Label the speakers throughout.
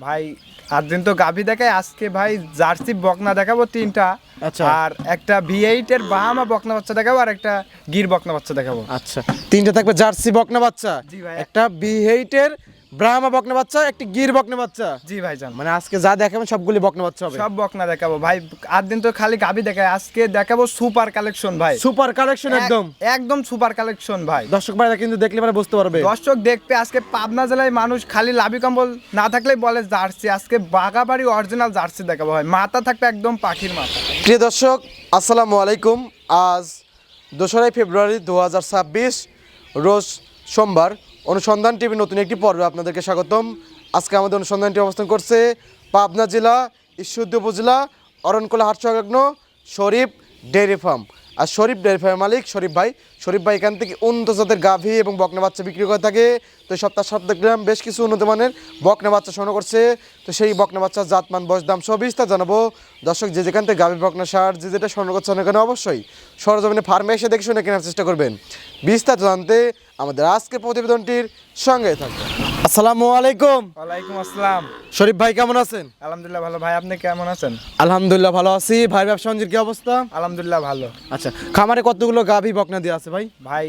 Speaker 1: ভাই আর দিন তো গাভী দেখায়, আজকে ভাই জার্সি বকনা দেখাবো তিনটা।
Speaker 2: আচ্ছা।
Speaker 1: আর একটা V8 এর বাহামা বকনা বাচ্চা দেখাবো, আর একটা গির বকনা বাচ্চা দেখাবো।
Speaker 2: আচ্ছা, তিনটা থাকবে জার্সি বকনা বাচ্চা,
Speaker 1: জি ভাই।
Speaker 2: একটা B8 এর ব্রাহ্মা বকনা বাচ্চা, একটা গির বকনা বাচ্চা।
Speaker 1: জি ভাইজান,
Speaker 2: মানে আজকে যা দেখাবেন সবগুলি বকনা বাচ্চা হবে।
Speaker 1: সব বকনা দেখাবো ভাই। আর দিন তো খালি গাভী দেখায়, আজকে দেখাবো সুপার কালেকশন ভাই।
Speaker 2: সুপার কালেকশন একদম
Speaker 1: একদম সুপার কালেকশন ভাই।
Speaker 2: দর্শক ভাইরা কিন্তু দেখলে পরে বুঝতে পারবে।
Speaker 1: দর্শক দেখবে আজকে পাবনা জেলায় মানুষ খালি লাভি কম্বল না থাকলেই বলে জার্সি, আজকে বাগাবাড়ি অরিজিনাল জার্সি দেখাবো ভাই। মাথা থাকবে একদম পাখির মাথা।
Speaker 2: প্রিয় দর্শক আসসালামু আলাইকুম। আজ 2 ফেব্রুয়ারি 2026 রোজ সোমবার। অনুসন্ধান টিভি নতুন একটি পর্বে আপনাদেরকে স্বাগতম। আজকে আমাদের অনুসন্ধানটি অবস্থান করছে পাবনা জেলা ঈশ্বরদী উপজেলা অরণকোলা হাট সংলগ্ন শরীফ ডেয়ারি ফার্ম। আর শরীফ ডেয়ারি ফার্মের মালিক শরীফ ভাই। শরীফ ভাই এখান থেকে উন্নত জাতের গাভী এবং বকনা বাচ্চা বিক্রি করে থাকে। তো এই সপ্তাহে দেখলাম বেশ কিছু উন্নত মানের বকনা বাচ্চা সংগ্রহ করছে। তো সেই বকনা বাচ্চার জাতমান বয়স দাম সব বিস্তার জানাবো। দর্শক যে যেখান থেকে গাভী বকনা সার যে যেটা সংগ্রহ করছে না কেন অবশ্যই সরজমিনে ফার্মে এসে দেখে শুনে কেনার চেষ্টা করবেন। বিস্তারিত জানতে আমাদের আজকে প্রতিবেদনটির সঙ্গে থাকবে। আসসালামু আলাইকুম।
Speaker 1: ওয়ালাইকুম আসসালাম।
Speaker 2: শরীফ ভাই কেমন আছেন?
Speaker 1: আলহামদুলিল্লাহ ভালো ভাই, আপনি কেমন আছেন?
Speaker 2: আলহামদুলিল্লাহ ভালো আছি। ভাই ব্যবসা বাণিজ্যের কি অবস্থা?
Speaker 1: আলহামদুলিল্লাহ ভালো।
Speaker 2: আচ্ছা, খামারে কতগুলো গাভী বকনা দিয়ে আছে ভাই?
Speaker 1: ভাই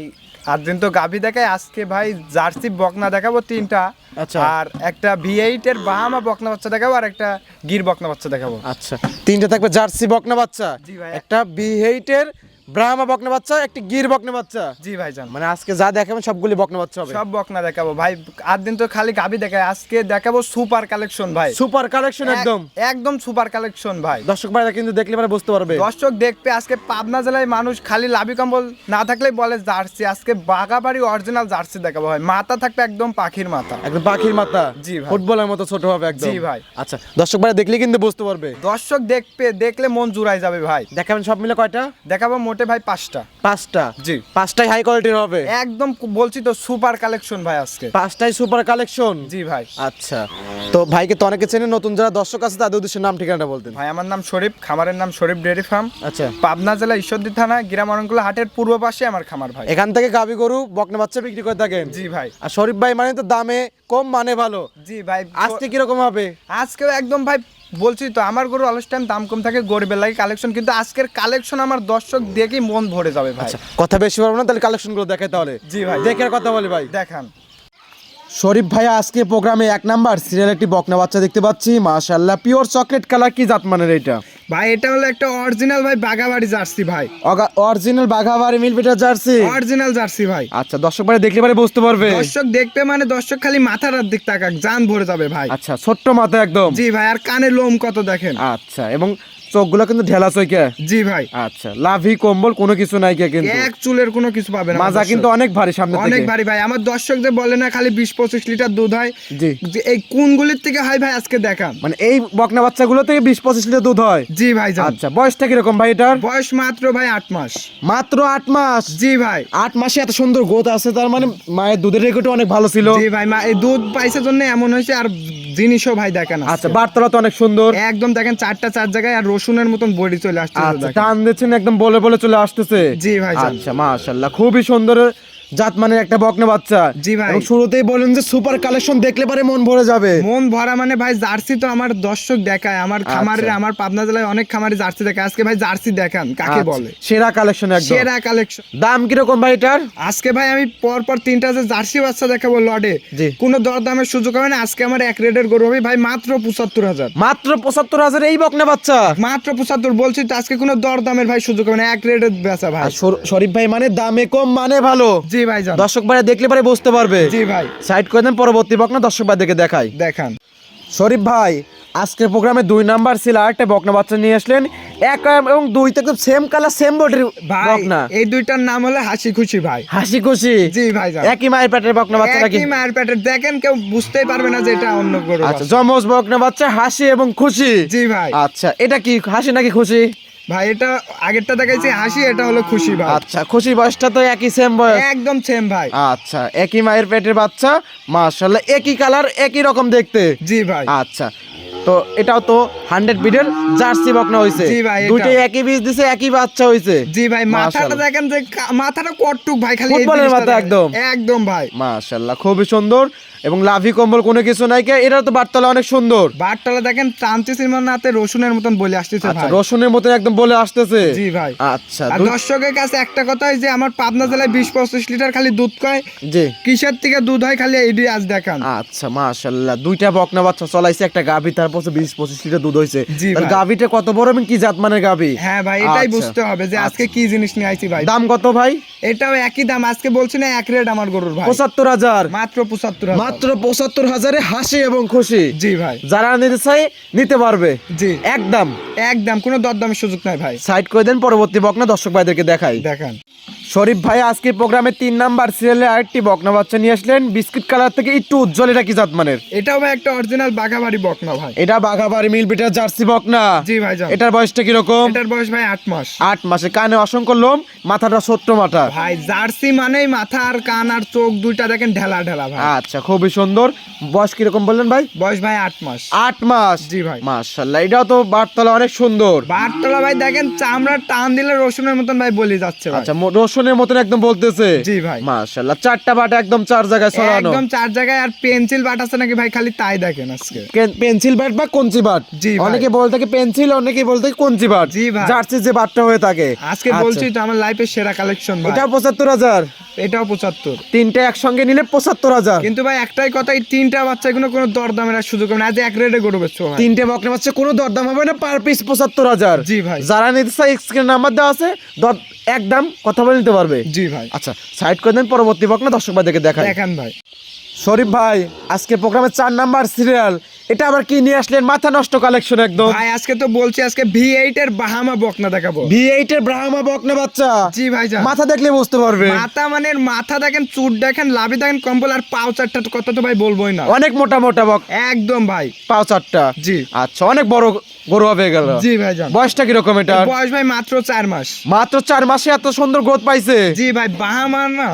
Speaker 1: আর দিন তো গাভী দেখায়, আজকে ভাই জার্সি বকনা দেখাবো তিনটা।
Speaker 2: আচ্ছা।
Speaker 1: আর একটা V8 এর বাহামা বকনা বাচ্চা দেখাবো, আর একটা গির বকনা বাচ্চা দেখাবো।
Speaker 2: আচ্ছা, তিনটা থাকবে জার্সি বকনা বাচ্চা,
Speaker 1: জি ভাই।
Speaker 2: একটা B8 এর ব্রাহ্মা বকনা বাচ্চা, একটা গির বকনা বাচ্চা।
Speaker 1: জি ভাইজান,
Speaker 2: মানে আজকে যা দেখাবেন সবগুলি বকনা বাচ্চা হবে।
Speaker 1: সব বকনা দেখাবো ভাই। আর দিন তো খালি গাভী দেখায়, আজকে দেখাবো সুপার কালেকশন ভাই।
Speaker 2: সুপার কালেকশন একদম
Speaker 1: একদম সুপার কালেকশন ভাই।
Speaker 2: দর্শক ভাইরা কিন্তু দেখলে পরে বুঝতে পারবে।
Speaker 1: দর্শক দেখবে আজকে পাবনা জেলায় মানুষ খালি লাভি কম্বল না থাকলেই বলে জার্সি, আজকে বাগাবাড়ি অরিজিনাল জার্সি দেখাবো ভাই। মাথা থাকবে একদম পাখির মাথা।
Speaker 2: একদম পাখির মাথা।
Speaker 1: জি ভাই।
Speaker 2: ফুটবলের মতো ছোট হবে একদম।
Speaker 1: জি ভাই।
Speaker 2: আচ্ছা, দর্শক ভাইরা দেখলে কিন্তু বুঝতে পারবে।
Speaker 1: দর্শক দেখলে মন জুড়াই যাবে ভাই।
Speaker 2: দেখাবেন সব মিলে কয়টা?
Speaker 1: দেখাবো মোটে ভাই 5টা।
Speaker 2: 5টা।
Speaker 1: জি।
Speaker 2: 5টাই হাই কোয়ালিটির হবে।
Speaker 1: একদম বলছি তো সুপার কালেকশন ভাই আজকে।
Speaker 2: 5টাই সুপার কালেকশন।
Speaker 1: জি ভাই।
Speaker 2: আচ্ছা, তো ভাইকে তো অনেকে চেনে, নতুন যারা দর্শক আছে তাদের উদ্দেশ্যে নাম ঠিকানাটা বলতেন।
Speaker 1: ভাই আমার নাম শরীফ, খামারের নাম শরীফ ডেয়ারি ফার্ম।
Speaker 2: আচ্ছা,
Speaker 1: পাবনা জেলা ঈশ্বরদী থানা গ্রাম অরণকোলা হাটের পূর্ব পাশে আমার খামার ভাই।
Speaker 2: এখান থেকে গাভী গরু বকনা বাচ্চা বিক্রি করে থাকেন।
Speaker 1: জি ভাই।
Speaker 2: আর শরীফ ভাই মানে তো দামে কম মানে ভালো।
Speaker 1: জি ভাই।
Speaker 2: আজকে কিরকম হবে?
Speaker 1: আজকে একদম ভাই বলছি তো, আমার গরু অলস টাইম দাম কম থাকে, গরিবের লাগে কালেকশন, কিন্তু আজকের কালেকশন আমার দর্শক দেখেই মন ভরে যাবে ভাই।
Speaker 2: আচ্ছা, কথা বেশি পারবো না, তাহলে কালেকশন গুলো দেখাই তাহলে।
Speaker 1: জি ভাই।
Speaker 2: দেখে আর কথা বলি ভাই।
Speaker 1: দেখান।
Speaker 2: শরীফ ভাই আজকে প্রোগ্রামে 1 নাম্বার সিরিয়াল একটি বকনা বাচ্চা দেখতে পাচ্ছি। মাশাআল্লাহ, পিওর চকলেট কালার। কি জাত মানের এটা?
Speaker 1: ভাই এটা হলো একটা অরিজিনাল ভাই বাগাবাড়ি জার্সি ভাই।
Speaker 2: অরিজিনাল বাঘাবাড়ি মিলপিটার জার্সি।
Speaker 1: অরিজিনাল জার্সি ভাই।
Speaker 2: আচ্ছা, দর্শক ভাই দেখলে পারে বুঝতে পারবে।
Speaker 1: দর্শক দেখবে মানে দর্শক খালি মাথার দিক তাকাক, জান ভরে যাবে ভাই।
Speaker 2: আচ্ছা, ছোট্ট মাথা একদম।
Speaker 1: জি ভাই। আর কানে লোম কত দেখেন।
Speaker 2: আচ্ছা, এবং চোখগুলো কিন্তু ঢেলা চইকে।
Speaker 1: জি ভাই।
Speaker 2: আচ্ছা, লাভি কম্বল কোনো কিছু নাই কে কিন্তু।
Speaker 1: এক চুলের কোনো কিছু পাবে না।
Speaker 2: মাজা কিন্তু অনেক ভারী সামনে থেকে।
Speaker 1: অনেক ভারী ভাই। আমার দর্শক যে বলে না খালি 20-25 লিটার দুধ হয়,
Speaker 2: জি।
Speaker 1: যে এই কোনগুলির থেকে হয় ভাই আজকে দেখান।
Speaker 2: মানে এই বকনা বাচ্চাগুলো থেকে 20-25 লিটার দুধ হয়।
Speaker 1: জি ভাই জান।
Speaker 2: আচ্ছা, বয়সটা কিরকম ভাই এটার?
Speaker 1: বয়স মাত্র ভাই 8 মাস।
Speaker 2: মাত্র 8 মাস।
Speaker 1: জি ভাই।
Speaker 2: 8 মাসে এত সুন্দর গ্রোথ আছে, তার মানে মায়ের দুধের রেকর্ডও অনেক ভালো ছিল।
Speaker 1: জি ভাই। মা এই দুধ পাইছে জন্য এমন হয়েছে, আর জিনিসও ভাই দেখেন।
Speaker 2: আচ্ছা, বার্তালা তো অনেক সুন্দর
Speaker 1: একদম দেখেন, 4 জায়গায়, আর রসুনের মতন বডি চলে আসছে।
Speaker 2: আচ্ছা, টান দিচ্ছেন একদম, বলে বলে চলে আসতেছে।
Speaker 1: জি ভাই জান।
Speaker 2: আচ্ছা, মাশাআল্লাহ, খুবই সুন্দর জাত মানের একটা বকনা বাচ্চা।
Speaker 1: জি ভাই।
Speaker 2: এবং শুরুতেই বলেন যে সুপার কালেকশন, দেখলে পারে মন ভরে যাবে।
Speaker 1: মন ভরা মানে ভাই জার্সি তো আমার দর্শক দেখায়, আমার খামারে, আমার পাবনা জেলায় অনেক খামারে জার্সি দেখায়। আজকে ভাই জার্সি দেখান কাকে
Speaker 2: আচ্ছা,
Speaker 1: বলে।
Speaker 2: সেরা কালেকশন একদম।
Speaker 1: সেরা কালেকশন।
Speaker 2: দাম কিরকম ভাই এটার?
Speaker 1: আজকে ভাই আমি পর 3টা যে জার্সি বাচ্চা দেখাবো লডে,
Speaker 2: জি।
Speaker 1: কোনো দরদামের সুযোগ হবে না। আজকে আমার এক রেটের গরু হবে ভাই মাত্র 75,000।
Speaker 2: মাত্র 75,000 এই বকনা বাচ্চা?
Speaker 1: মাত্র 75 বলছি তো, আজকে কোনো দরদামের ভাই সুযোগ হবে না, এক রেটের বেচা ভাই।
Speaker 2: আর শরীফ ভাই মানে দামে কম মানে ভালো।
Speaker 1: জি ভাই জান।
Speaker 2: দর্শক ভাই দেখলে পারে বুঝতে পারবে।
Speaker 1: জি ভাই।
Speaker 2: সাইড করে দেন, পরবর্তী বকনা দর্শক ভাই দেখে দেখাই।
Speaker 1: দেখান।
Speaker 2: শরীফ ভাই আজকের প্রোগ্রামে 2 নাম্বার ছিল আরেকটা বকনা বাচ্চা নিয়ে আসলেন। এক এবং দুইটা একদম সেম কালার, সেম বডির
Speaker 1: ভাই
Speaker 2: বকনা।
Speaker 1: এই দুইটার নাম হলো হাসি খুশি ভাই।
Speaker 2: হাসি খুশি।
Speaker 1: জি ভাই জান।
Speaker 2: একই মায়ের পেটের বকনা বাচ্চা নাকি?
Speaker 1: একই মায়ের পেটের, দেখেন কেউ বুঝতেই পারবে না যে এটা অন্য গরু।
Speaker 2: আচ্ছা, জমজ বকনা বাচ্চা, হাসি এবং খুশি।
Speaker 1: জি ভাই।
Speaker 2: আচ্ছা, এটা কি হাসি নাকি খুশি?
Speaker 1: ভাই এটা আগেরটা দেখাইছি হাসি, এটা হলো খুশি ভাই।
Speaker 2: আচ্ছা, খুশি বয়সটা তো একই, সেম বয়স।
Speaker 1: একদম সেম ভাই।
Speaker 2: আচ্ছা, একই মায়ের পেটের বাচ্চা, মাশাআল্লাহ, একই কালার, একই রকম দেখতে।
Speaker 1: জি ভাই।
Speaker 2: আচ্ছা, তো এটাও তো 100 বিডের জার্সি বকনা হইছে।
Speaker 1: জি ভাই।
Speaker 2: দুইটাই একই বীজ দিছে, একই বাচ্চা হইছে।
Speaker 1: জি ভাই। মাথাটা
Speaker 2: মাশাআল্লাহ।
Speaker 1: দেখেন যে মাথাটা কটটুক ভাই, খালি এই
Speaker 2: ফুটবলের
Speaker 1: জিনিসটা
Speaker 2: মাথা
Speaker 1: দেখেন।
Speaker 2: একদম।
Speaker 1: একদম ভাই।
Speaker 2: মাশাআল্লাহ, খুবই সুন্দর। এবং লাভি কম্বল কোনো কিছু নাই কে, এটা তো বাটতলা অনেক সুন্দর।
Speaker 1: বাটতলা দেখেন টানতেছি মনে হাতে রসুনের মতন বলে আসতেছে
Speaker 2: আচ্ছা,
Speaker 1: ভাই।
Speaker 2: রসুনের মতো একদম বলে আসতেছে।
Speaker 1: জি ভাই।
Speaker 2: আচ্ছা,
Speaker 1: আর দর্শকের কাছে একটা কথাই যে আমার পাবনা জেলায় 20-25 লিটার খালি দুধ কয়,
Speaker 2: জি
Speaker 1: কিসের থেকে দুধ হয় খালি এইডি আজ দেখান।
Speaker 2: আচ্ছা, মাশাআল্লাহ, দুইটা বকনা বাচ্চা চলাইছে, একটা গাভী, তারপর 20-25 লিটার দুধ হইছে।
Speaker 1: জি
Speaker 2: তাহলে
Speaker 1: ভাই।
Speaker 2: গাভীটা কত বড় এবং কি জাত মানের গাভী?
Speaker 1: হ্যাঁ ভাই, এটাই
Speaker 2: আচ্ছা,
Speaker 1: বুঝতে হবে যে আজকে কি জিনিস নিয়ে আইছি ভাই।
Speaker 2: দাম কত ভাই?
Speaker 1: এটাও একই দাম, আজকে বলছি না এক রেট আমার গরুর ভাই।
Speaker 2: 75,000,
Speaker 1: মাত্র 75,000।
Speaker 2: মাত্র 75,000-এ হাসি এবং খুশি।
Speaker 1: জি ভাই।
Speaker 2: যারা নিতে চাই নিতে পারবে।
Speaker 1: জি
Speaker 2: একদম
Speaker 1: একদম, কোনো দরদামের সুযোগ নাই ভাই।
Speaker 2: সাইড করে দেন, পরবর্তী বকনা দর্শক ভাইদেরকে দেখাই।
Speaker 1: দেখান।
Speaker 2: শরীফ ভাই আজকে প্রোগ্রামে 3 নাম্বার সিরিয়ালে আরেকটি বকনা বাচ্চা নিয়ে আসলেন, বিস্কিট কালার থেকে একটু উজ্জ্বল। এটা কি জাত মানের?
Speaker 1: এটাও ভাই একটা অরিজিনাল বাঘাবাড়ি বকনা ভাই।
Speaker 2: এটা বাঘাবাড়ি মিল বিটার জার্সি বকনা।
Speaker 1: জি ভাই জান।
Speaker 2: এটার বয়সটা কি রকম?
Speaker 1: এটার বয়স ভাই 8 মাস।
Speaker 2: 8 মাসে, কানে অসংখ্য লোম, মাথাটা ছোট্ট মাথা।
Speaker 1: ভাই জার্সি মানেই মাথা আর কান আর চোখ দুইটা দেখেন ঢেলা ঢেলা ভাই।
Speaker 2: আচ্ছা, খুবই সুন্দর। বয়স কি রকম বললেন ভাই?
Speaker 1: বয়স ভাই 8 মাস।
Speaker 2: 8 মাস।
Speaker 1: জি ভাই।
Speaker 2: মাশাআল্লাহ, এটাও তো বাটতলা অনেক সুন্দর।
Speaker 1: বাটতলা ভাই দেখেন চামড়া টান দিলে রসুনের মতন ভাই বলি যাচ্ছে ভাই।
Speaker 2: আচ্ছা, রসুনের মতন একদম বলতেছে।
Speaker 1: জি ভাই।
Speaker 2: মাশাআল্লাহ, 4টা বাট একদম 4 জায়গায় ছড়ানো।
Speaker 1: একদম 4 জায়গায়। আর পেন্সিল বাট আছে নাকি ভাই খালি তাই দেখেন আজকে।
Speaker 2: পেন্সিল বাট বা কঞ্চি বাট।
Speaker 1: জি ভাই।
Speaker 2: অনেকে বলে থাকে পেন্সিল, অনেকে বলে থাকে কঞ্চি বাট।
Speaker 1: জি ভাই।
Speaker 2: জার্সি যে বাটটা হয়ে থাকে।
Speaker 1: আজকে বলছি তো আমার লাইফের সেরা কালেকশন ভাই।
Speaker 2: এটাও 75,000।
Speaker 1: এটাও 75।
Speaker 2: তিনটা একসঙ্গে নিলে 75,000।
Speaker 1: কিন্তু ভাই একটাই কথা, এই তিনটা বাচ্চা কোনো দরদামের আর সুযোগ নেই। আজ এক রেটে গরু বেচছো ভাই।
Speaker 2: তিনটে বকনা বাচ্চা কোনো দরদাম হবে না, পার পিস 75,000।
Speaker 1: জি ভাই।
Speaker 2: যারা নিতে চায় স্ক্রিন নাম্বার দেওয়া আছে, একদম কথা বলে নিতে পারবে।
Speaker 1: জি ভাই।
Speaker 2: আচ্ছা, সাইড করে দেন, পরবর্তী বকনা দর্শক ভাইদেরকে দেখাই।
Speaker 1: দেখান ভাই।
Speaker 2: শরীফ ভাই আজকে প্রোগ্রামের 4 নাম্বার সিরিয়াল, এটা আবার কি নিয়ে আসলেন? মাথা নষ্ট কালেকশন একদম।
Speaker 1: ভাই আজকে তো বলছি আজকে V8 এর বাহামা বকনা দেখাবো।
Speaker 2: V8 এর ব্রাহ্মা বকনা বাচ্চা।
Speaker 1: জি ভাই জান।
Speaker 2: মাথা দেখলে বুঝতে পারবে।
Speaker 1: মাথা মানে মাথা দেখেন, চুট দেখেন, লাভি দেখেন, কম্বল আর পাও চারটা কথা তো ভাই বলবোই না।
Speaker 2: অনেক মোটা মোটা বক,
Speaker 1: একদম ভাই।
Speaker 2: পাও 4টা।
Speaker 1: জি।
Speaker 2: আচ্ছা, অনেক বড় গরু হবে গেল।
Speaker 1: জি ভাই জান।
Speaker 2: বয়সটা কি রকম এটা?
Speaker 1: বয়স ভাই মাত্র 4 মাস।
Speaker 2: মাত্র 4 মাসে এত সুন্দর গ্রোথ পাইছে।
Speaker 1: জি ভাই, বাহামা না।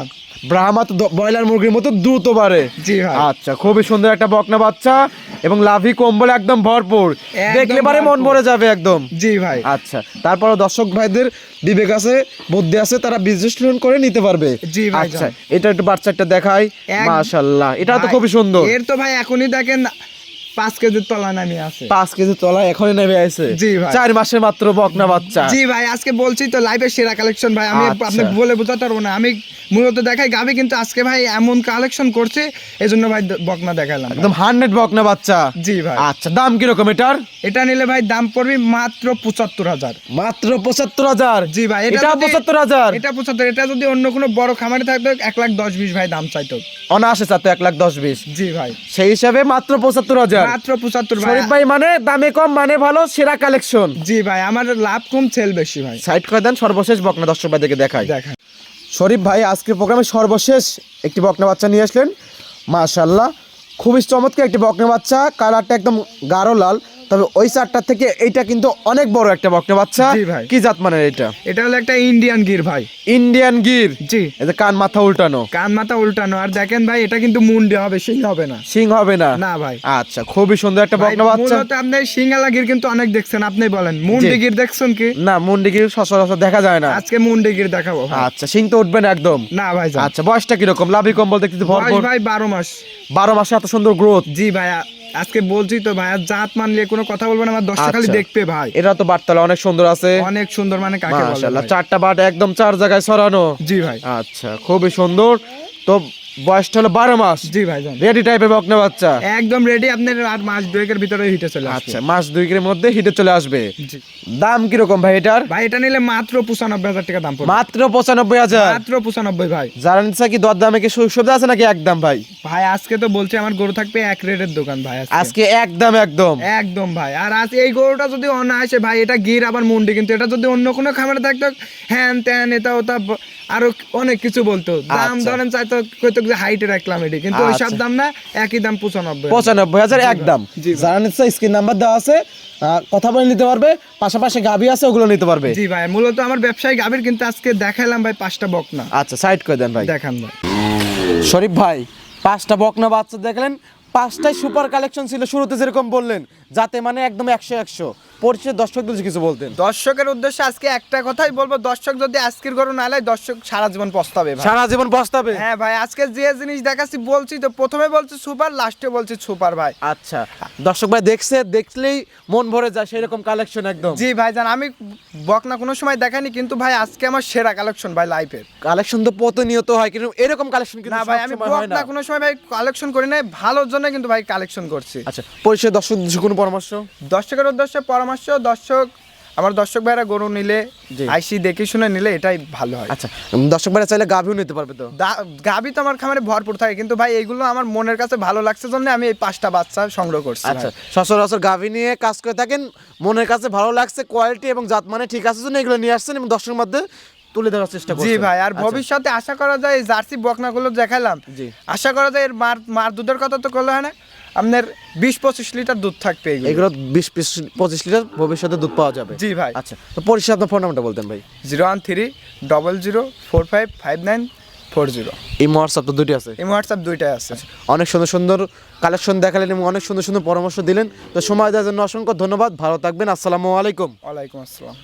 Speaker 2: ব্রাহ্মা তো ব্রয়লার মুরগির মতো দ্রুত বাড়ে।
Speaker 1: জি ভাই।
Speaker 2: আচ্ছা, খুবই সুন্দর একটা বকনা বাচ্চা এবং লাভি কম্বল একদম ভরপুর,
Speaker 1: একদম
Speaker 2: দেখলে পারে মন
Speaker 1: ভরপুর।
Speaker 2: ভরে যাবে একদম।
Speaker 1: জি ভাই।
Speaker 2: আচ্ছা, তারপর দর্শক ভাইদের বিবেক আছে, বুদ্ধি আছে, তারা বিশ্লেষণ করে নিতে পারবে।
Speaker 1: জি ভাই
Speaker 2: আচ্ছা,
Speaker 1: জান।
Speaker 2: এটা একটু বাচ্চাটা দেখাই। মাশাআল্লাহ, এটা তো
Speaker 1: ভাই,
Speaker 2: খুবই সুন্দর।
Speaker 1: এর তো ভাই এখনই দেখেন 5 কেজির তলা নামে আছে।
Speaker 2: 5 কেজি তলা এখনই নেমে আছে।
Speaker 1: জি ভাই।
Speaker 2: 4 মাসের মাত্র বকনা বাচ্চা।
Speaker 1: জি ভাই, আজকে বলছি তো লাইভের সেরা কালেকশন ভাই। আমি
Speaker 2: আচ্ছা।
Speaker 1: আপনাকে বলে বোঝাতে পারবো না। আমি মূলত দেখাই গাবি, কিন্তু আজকে ভাই এমন কালেকশন করছে এজন্য ভাই বকনা দেখালাম ভাই।
Speaker 2: একদম 100 বকনা বাচ্চা।
Speaker 1: জি ভাই।
Speaker 2: আচ্ছা, দাম কিরকম এটার?
Speaker 1: এটা নিলে ভাই দাম পড়বে মাত্র 75,000।
Speaker 2: মাত্র 75,000।
Speaker 1: জি ভাই।
Speaker 2: এটা
Speaker 1: যদি-
Speaker 2: 75,000।
Speaker 1: এটা 75। এটা যদি অন্য কোনো বড় খামারে থাকতো 1,10,20 ভাই দাম চাইতো।
Speaker 2: অনায়াসে চাতে 1,10,20।
Speaker 1: জি ভাই।
Speaker 2: সেই হিসাবে মাত্র 75,000।
Speaker 1: মাত্র 75 ভাই।
Speaker 2: শরীফ ভাই মানে দামে কম মানে ভালো, সেরা কালেকশন।
Speaker 1: জি ভাই, আমার লাভ কম সেল বেশি ভাই।
Speaker 2: সাইড করে দেন, সর্বশেষ বকনা দর্শক ভাইদেরকে দেখাই।
Speaker 1: দেখেন।
Speaker 2: শরীফ ভাই আজকে প্রোগ্রামে সর্বশেষ একটি বকনা বাচ্চা নিয়ে আসলেন। মাশাআল্লাহ, খুবই চমৎকার একটি বকনা বাচ্চা, কালারটা একদম গাঢ় লাল। তবে ওই 4টার থেকে এইটা কিন্তু অনেক বড় একটা বকনা বাচ্চা।
Speaker 1: জি ভাই।
Speaker 2: কি জাত মানের এটা?
Speaker 1: এটা হলো একটা ইন্ডিয়ান গির ভাই।
Speaker 2: ইন্ডিয়ান গির।
Speaker 1: জি।
Speaker 2: এই যে কান মাথা উল্টানো,
Speaker 1: কান মাথা উল্টানো। আর দেখেন ভাই, এটা কিন্তু মুন্ডি হবে, সিং হবে না।
Speaker 2: সিং হবে না?
Speaker 1: না ভাই।
Speaker 2: আচ্ছা, খুবই সুন্দর একটা
Speaker 1: ভাই,
Speaker 2: বকনা বাচ্চা।
Speaker 1: মূলত আপনি সিঙ্গালা গির কিন্তু অনেক দেখছেন, আপনি বলেন মুন্ডি গির দেখছেন কি?
Speaker 2: না, মুন্ডি গির সচরাচর দেখা যায় না।
Speaker 1: আজকে মুন্ডি গির দেখাবো ভাই।
Speaker 2: আচ্ছা, সিং তো উঠবে না একদম?
Speaker 1: না ভাই জান।
Speaker 2: আচ্ছা, বয়সটা কিরকম? লাভি কম্বল দেখতে
Speaker 1: বয়স
Speaker 2: ভরপুর।
Speaker 1: ভাই 12 মাস।
Speaker 2: 12 মাসে এত সুন্দর গ্রোথ।
Speaker 1: জি ভাই, আজকে বলছি তো ভাই, আর জাত মানলে কোনো কথা বলবো না, আমার 10টা খালি
Speaker 2: আচ্ছা।
Speaker 1: দেখবে ভাই।
Speaker 2: এটা তো বাটতলা অনেক সুন্দর আছে।
Speaker 1: অনেক সুন্দর মানে কাকে বলে
Speaker 2: মাশাআল্লাহ,
Speaker 1: ভাই?
Speaker 2: 4টা বাট একদম 4 জায়গায় ছড়ানো।
Speaker 1: জি ভাই।
Speaker 2: আচ্ছা, খুবই সুন্দর। তো বয়সটা হলো 12 মাস।
Speaker 1: জি ভাই জান।
Speaker 2: রেডি টাইপের বকনা বাচ্চা।
Speaker 1: একদম রেডি, আপনার আর মাস দুয়েকের ভিতরে হিটে চলে আসবে।
Speaker 2: আচ্ছা, মাস 2 মধ্যে হিটে চলে আসবে।
Speaker 1: জি
Speaker 2: দাম কিরকম ভাই এটার?
Speaker 1: ভাই, এটা নিলে মাত্র 95,000 টাকা দাম পড়বে।
Speaker 2: মাত্র 95,000।
Speaker 1: মাত্র 95 ভাই।
Speaker 2: যারা নিচ্ছে কি দর দামে কি সুবিধা আছে নাকি একদম ভাই?
Speaker 1: ভাই আজকে তো বলছি আমার গরু থাকবে এক রেটের দোকান ভাই
Speaker 2: আজকে একদম একদম
Speaker 1: একদম ভাই। আর আজ এই গরুটা যদি অনায়াসে ভাই, এটা গির আবার মুন্ডি, কিন্তু এটা যদি অন্য কোনো খামারে থাকতো হ্যান ত্যান এটা ওটা আরো অনেক কিছু বলতো। দাম
Speaker 2: আচ্ছা।
Speaker 1: ধরেন চাইতো কইতো যে হাইটে রাখলাম এটি, কিন্তু ওই সব
Speaker 2: আচ্ছা।
Speaker 1: দাম না, একই দাম 95।
Speaker 2: 95,000 একদম।
Speaker 1: জি ভাই।
Speaker 2: যারা নিচ্ছে স্ক্রিন নাম্বার দেওয়া আছে, কথা বলে নিতে পারবে। পাশাপাশি গাভি আছে, ওগুলো নিতে পারবে।
Speaker 1: জি ভাই, মূলত আমার ব্যবসায়ী গাভীর, কিন্তু আজকে দেখাইলাম ভাই 5টা বকনা।
Speaker 2: আচ্ছা, সাইড করে দেন ভাই।
Speaker 1: দেখান ভাই।
Speaker 2: শরীফ ভাই 5টা বকনা বাচ্চা দেখলেন, 5টাই সুপার কালেকশন ছিল। শুরুতে যেরকম বললেন, যাতে মানে একদম 100-100 পরিচিত দর্শকদের কিছু বলতেন।
Speaker 1: দর্শকের উদ্দেশ্যে আজকে একটা কথাই বলবো, দর্শক যদি আজকের গরু না নেয় দর্শক সারা জীবন পস্তাবে ভাই।
Speaker 2: সারা জীবন পস্তাবে।
Speaker 1: হ্যাঁ ভাই, আজকে যে জিনিস দেখাচ্ছি বলছি তো, প্রথমে বলছি সুপার, লাস্টে বলছি সুপার ভাই।
Speaker 2: আচ্ছা, দর্শক ভাই দেখলেই মন ভরে যায়, সেই রকম কালেকশন একদম।
Speaker 1: জি ভাইজান, আমি বকনা কোনো সময় দেখাইনি, কিন্তু ভাই আজকে আমার সেরা কালেকশন ভাই লাইফের।
Speaker 2: কালেকশন তো প্রতিনিয়ত হয়, কিন্তু এরকম কালেকশন কিন্তু
Speaker 1: না ভাই, আমি
Speaker 2: সবসময় হয় না।
Speaker 1: বকনা কোনো সময় ভাই কালেকশন করি নাই, ভালোর জন্য কিন্তু ভাই কালেকশন করছি।
Speaker 2: আচ্ছা, পরিচয় দর্শক কোনো পরামর্শ?
Speaker 1: দর্শকের উদ্দেশ্যে পরামর্শ, আমার দর্শক ভাইরা গরু নিলে
Speaker 2: জি।
Speaker 1: আইসি দেখে শুনে নিলে এটাই ভালো হয়।
Speaker 2: আচ্ছা, দর্শক ভাইরা চাইলে গাভিও নিতে পারবে তো?
Speaker 1: গাবি তো আমার খামারে ভরপুর থাকে, কিন্তু ভাই এইগুলো আমার মনের কাছে ভালো লাগছে জন্য আমি এই 5টা বাচ্চা সংগ্রহ করছি।
Speaker 2: আচ্ছা, সচরাচর গাভি নিয়ে কাজ করে থাকেন, মনের কাছে ভালো লাগছে, কোয়ালিটি এবং জাত মানে ঠিক আছে জন্য এগুলো নিয়ে আসছেন এবং দর্শকের মধ্যে তুলে ধরার চেষ্টা করছেন।
Speaker 1: জি ভাই, আর
Speaker 2: আচ্ছা।
Speaker 1: ভবিষ্যতে আশা করা যায় এই জার্সি বকনাগুলো দেখালাম,
Speaker 2: জি।
Speaker 1: আশা করা যায় এর মার দুধের কথা তো করলে হয় না, আপনার 20-25 লিটার দুধ থাকবে
Speaker 2: এগুলো 20-25 লিটার ভবিষ্যতে দুধ পাওয়া যাবে।
Speaker 1: জি ভাই।
Speaker 2: আচ্ছা, তো পরিচয় আপনার ফোন নাম্বারটা বলতেন ভাই।
Speaker 1: 01300455940।
Speaker 2: এই হোয়াটসঅ্যাপ তো দুটি আছে।
Speaker 1: এই হোয়াটসঅ্যাপ দুইটাই আছে।
Speaker 2: অনেক সুন্দর সুন্দর কালেকশন দেখালেন এবং অনেক সুন্দর সুন্দর পরামর্শ দিলেন, তো সময় দেওয়ার জন্য অসংখ্য ধন্যবাদ। ভালো থাকবেন, আসসালামু আলাইকুম।
Speaker 1: ওয়ালাইকুম আসসালাম।